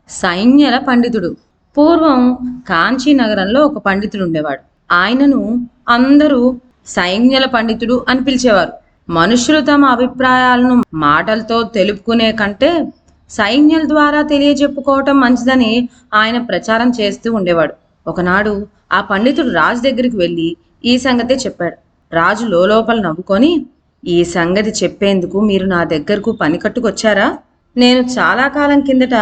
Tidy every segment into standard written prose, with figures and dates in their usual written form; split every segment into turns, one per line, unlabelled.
సైన్యల పండితుడు. పూర్వం కాంచీ నగరంలో ఒక పండితుడు ఉండేవాడు. ఆయనను అందరూ సైన్యల పండితుడు అని పిలిచేవారు. మనుషులు తమ అభిప్రాయాలను మాటలతో తెలుపుకునే కంటే సైన్యాల ద్వారా తెలియజెప్పుకోవటం మంచిదని ఆయన ప్రచారం చేస్తూ ఉండేవాడు. ఒకనాడు ఆ పండితుడు రాజు దగ్గరికి వెళ్ళి ఈ సంగతే చెప్పాడు. రాజు లోపల నవ్వుకొని, ఈ సంగతి చెప్పేందుకు మీరు నా దగ్గరకు పని కట్టుకొచ్చారా? నేను చాలా కాలం కిందట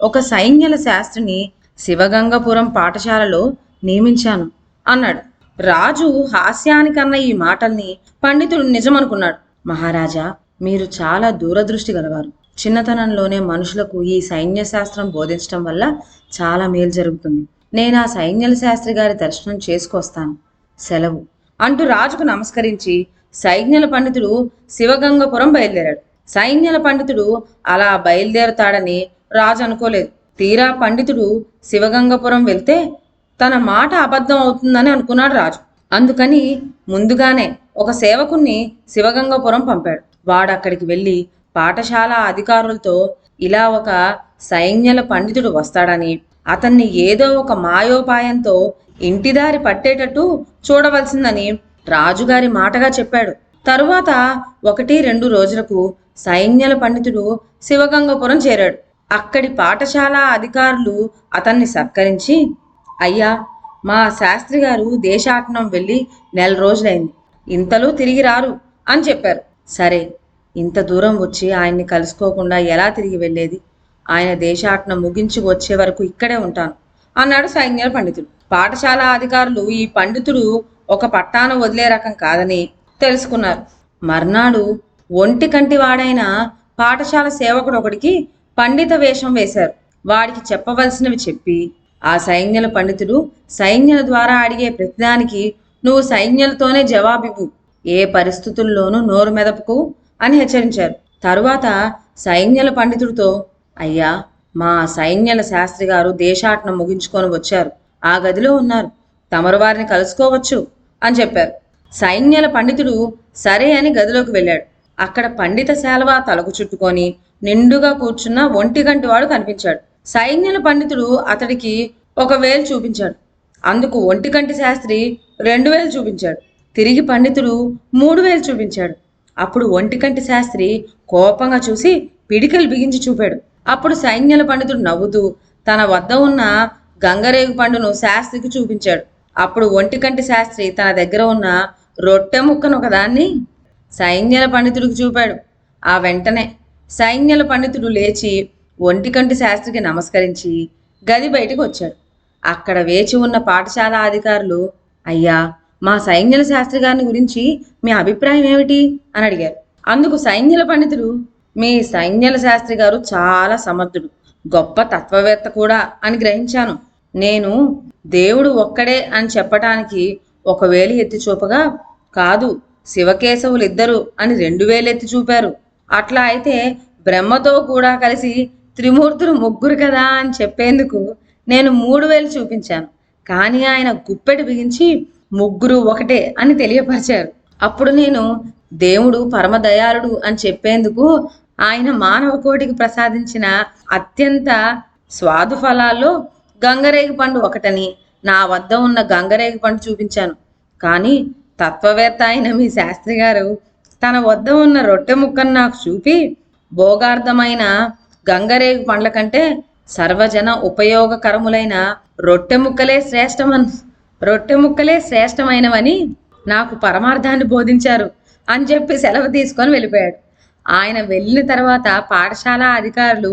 ఒక సైన్యల శాస్త్రిని శివగంగపురం పాఠశాలలో నియమించాను అన్నాడు. రాజు హాస్యానికన్న ఈ మాటల్ని పండితుడు నిజమనుకున్నాడు. మహారాజా, మీరు చాలా దూరదృష్టి గలవారు. చిన్నతనంలోనే మనుషులకు ఈ సైన్య శాస్త్రం బోధించడం వల్ల చాలా మేలు జరుగుతుంది. నేను ఆ సైన్యల శాస్త్రి గారి దర్శనం చేసుకొస్తాను. సెలవు అంటూ రాజుకు నమస్కరించి సైన్యల పండితుడు శివగంగపురం బయలుదేరాడు. సైన్యల పండితుడు అలా బయలుదేరుతాడని రాజు అనుకోలేదు. తీరా పండితుడు శివగంగపురం వెళ్తే తన మాట అబద్ధం అవుతుందని అనుకున్నాడు రాజు. అందుకని ముందుగానే ఒక సేవకుణ్ణి శివగంగపురం పంపాడు. వాడక్కడికి వెళ్ళి పాఠశాల అధికారులతో ఇలా ఒక సైన్యల పండితుడు వస్తాడని, అతన్ని ఏదో ఒక మాయోపాయంతో ఇంటిదారి పట్టేటట్టు చూడవలసిందని రాజుగారి మాటగా చెప్పాడు. తరువాత 1-2 రోజులకు సైన్యల పండితుడు శివగంగపురం చేరాడు. అక్కడి పాఠశాల అధికారులు అతన్ని సత్కరించి, అయ్యా, మా శాస్త్రి గారు దేశాటనం వెళ్ళి 1 రోజులైంది, ఇంతలో తిరిగి రారు అని చెప్పారు. సరే, ఇంత దూరం వచ్చి ఆయన్ని కలుసుకోకుండా ఎలా తిరిగి వెళ్ళేది? ఆయన దేశాటనం ముగించి వచ్చే వరకు ఇక్కడే ఉంటాను అన్నాడు సైన్యాల పండితుడు. పాఠశాల అధికారులు ఈ పండితుడు ఒక పట్టాన వదిలే రకం కాదని తెలుసుకున్నారు. మర్నాడు ఒంటి కంటి వాడైన పాఠశాల సేవకుడు ఒకడికి పండిత వేషం వేశారు. వాడికి చెప్పవలసినవి చెప్పి ఆ సైన్యల పండితుడు సైన్యుల ద్వారా అడిగే ప్రతిదానికి నువ్వు సైన్యులతోనే జవాబివ్వు, ఏ పరిస్థితుల్లోనూ నోరు మెదపుకు అని హెచ్చరించారు. తరువాత సైన్యల పండితుడితో, అయ్యా, మా సైన్యల శాస్త్రి గారు దేశాటనం ముగించుకొని వచ్చారు, ఆ గదిలో ఉన్నారు, తమరు వారిని కలుసుకోవచ్చు అని చెప్పారు. సైన్యల పండితుడు సరే అని గదిలోకి వెళ్ళాడు. అక్కడ పండిత శాలువ తలకు చుట్టుకొని నిండుగా కూర్చున్న ఒంటిగంటి వాడు కనిపించాడు. సైన్యల పండితుడు అతడికి 1 వేలు చూపించాడు. అందుకు ఒంటికంటి శాస్త్రి 2 వేలు చూపించాడు. తిరిగి పండితుడు 3 వేలు చూపించాడు. అప్పుడు ఒంటికంటి శాస్త్రి కోపంగా చూసి పిడికలు బిగించి చూపాడు. అప్పుడు సైన్యల పండితుడు నవ్వుతూ తన వద్ద ఉన్న గంగరేగు పండును శాస్త్రికి చూపించాడు. అప్పుడు ఒంటికంటి శాస్త్రి తన దగ్గర ఉన్న రొట్టె ముక్కను ఒకదాన్ని సైన్యల పండితుడికి చూపాడు. ఆ వెంటనే సైన్యల పండితుడు లేచి ఒంటికంటి శాస్త్రికి నమస్కరించి గది బయటకు వచ్చాడు. అక్కడ వేచి ఉన్న పాఠశాల అధికారులు, అయ్యా, మా సైన్యల శాస్త్రి గారిని గురించి మీ అభిప్రాయం ఏమిటి అని అడిగారు. అందుకు సైన్యల పండితుడు, మీ సైన్యల శాస్త్రి గారు చాలా సమర్థుడు, గొప్ప తత్వవేత్త కూడా అని గ్రహించాను. నేను దేవుడు ఒక్కడే అని చెప్పటానికి 1 వేలు ఎత్తి చూపగా, కాదు, శివకేశవులిద్దరు అని 2 వేలు ఎత్తి చూపారు. అట్లా అయితే బ్రహ్మతో కూడా కలిసి త్రిమూర్తులు 3 కదా అని చెప్పేందుకు నేను 3 వేలు చూపించాను. కానీ ఆయన గుప్పెడు బిగించి 3 ఒకటే అని తెలియపరిచారు. అప్పుడు నేను దేవుడు పరమదయాళుడు అని చెప్పేందుకు ఆయన మానవ కోటికి ప్రసాదించిన అత్యంత స్వాదు ఫలాల్లో గంగరేగి పండు ఒకటని నా వద్ద ఉన్న గంగరేగి పండు చూపించాను. కానీ తత్వవేత్త అయిన మీ శాస్త్రి గారు తన వద్ద ఉన్న రొట్టె ముక్కను నాకు చూపి, భోగార్థమైన గంగరేగు పండ్ల కంటే సర్వజన ఉపయోగకరములైన రొట్టె ముక్కలే శ్రేష్టమైనవని నాకు పరమార్థాన్ని బోధించారు అని చెప్పి సెలవు తీసుకొని వెళ్ళిపోయాడు. ఆయన వెళ్ళిన తర్వాత పాఠశాల అధికారులు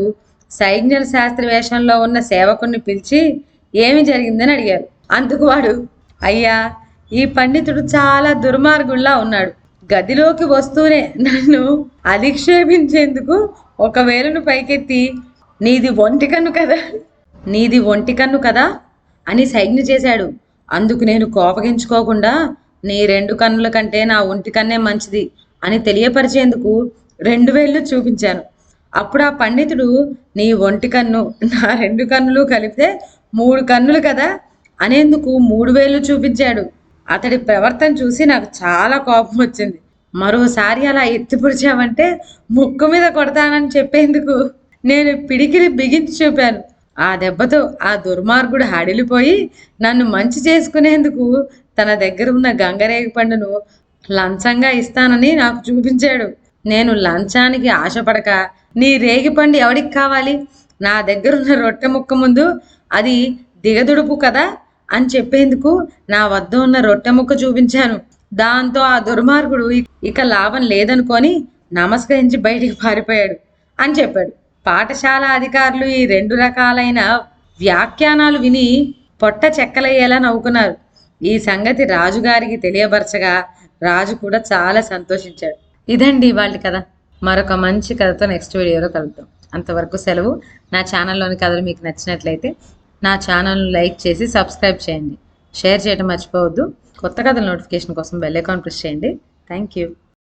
సైన్యల శాస్త్రి వేషంలో ఉన్న సేవకుణ్ణి పిలిచి ఏమి జరిగిందని అడిగారు. అందుకు వాడు, అయ్యా, ఈ పండితుడు చాలా దుర్మార్గుల్లా ఉన్నాడు. గదిలోకి వస్తూనే నన్ను అధిక్షేపించేందుకు 1 వేలును పైకెత్తి నీది ఒంటి కన్ను కదా అని సైజ్ఞ చేశాడు. అందుకు నేను కోపగించుకోకుండా నీ 2 కన్నుల కంటే నా ఒంటి కన్నే మంచిది అని తెలియపరిచేందుకు 2 వేళ్ళు చూపించాను. అప్పుడు ఆ పండితుడు, నీ ఒంటి కన్ను నా 2 కన్నులు కలిపితే 3 కన్నులు కదా అనేందుకు 3 వేళ్ళు చూపించాడు. అతడి ప్రవర్తన చూసి నాకు చాలా కోపం వచ్చింది. మరోసారి అలా ఎత్తి పొడిచావంటే ముక్కు మీద కొడతానని చెప్పేందుకు నేను పిడికిలి బిగించి చూపాను. ఆ దెబ్బతో ఆ దుర్మార్గుడు హడిలిపోయి నన్ను మంచి చేసుకునేందుకు తన దగ్గర ఉన్న గంగరేగి పండును లంచంగా ఇస్తానని నాకు చూపించాడు. నేను లంచానికి ఆశపడక నీ రేగిపండు ఎవడికి కావాలి, నా దగ్గరున్న రొట్టె ముక్క ముందు అది దిగదుడుపు కదా అని చెప్పేందుకు నా వద్ద ఉన్న రొట్టె ముక్క చూపించాను. దాంతో ఆ దుర్మార్గుడు ఇక లాభం లేదనుకొని నమస్కరించి బయటికి పారిపోయాడు అని చెప్పాడు. పాఠశాల అధికారులు ఈ 2 రకాలైన వ్యాఖ్యానాలు విని పొట్ట చెక్కలయ్యేలా నవ్వుకున్నారు. ఈ సంగతి రాజుగారికి తెలియబరచగా రాజు కూడా చాలా సంతోషించాడు. ఇదండి వాళ్ళ కథ. మరొక మంచి కథతో నెక్స్ట్ వీడియోలో కలుద్దాం. అంతవరకు సెలవు. నా ఛానల్లోని కథలు మీకు నచ్చినట్లయితే నా ఛానల్ను లైక్ చేసి సబ్స్క్రైబ్ చేయండి. షేర్ చేయడం మర్చిపోవద్దు. కొత్త కథల నోటిఫికేషన్ కోసం బెల్ ఐకాన్ ప్రెస్ చేయండి. Thank you.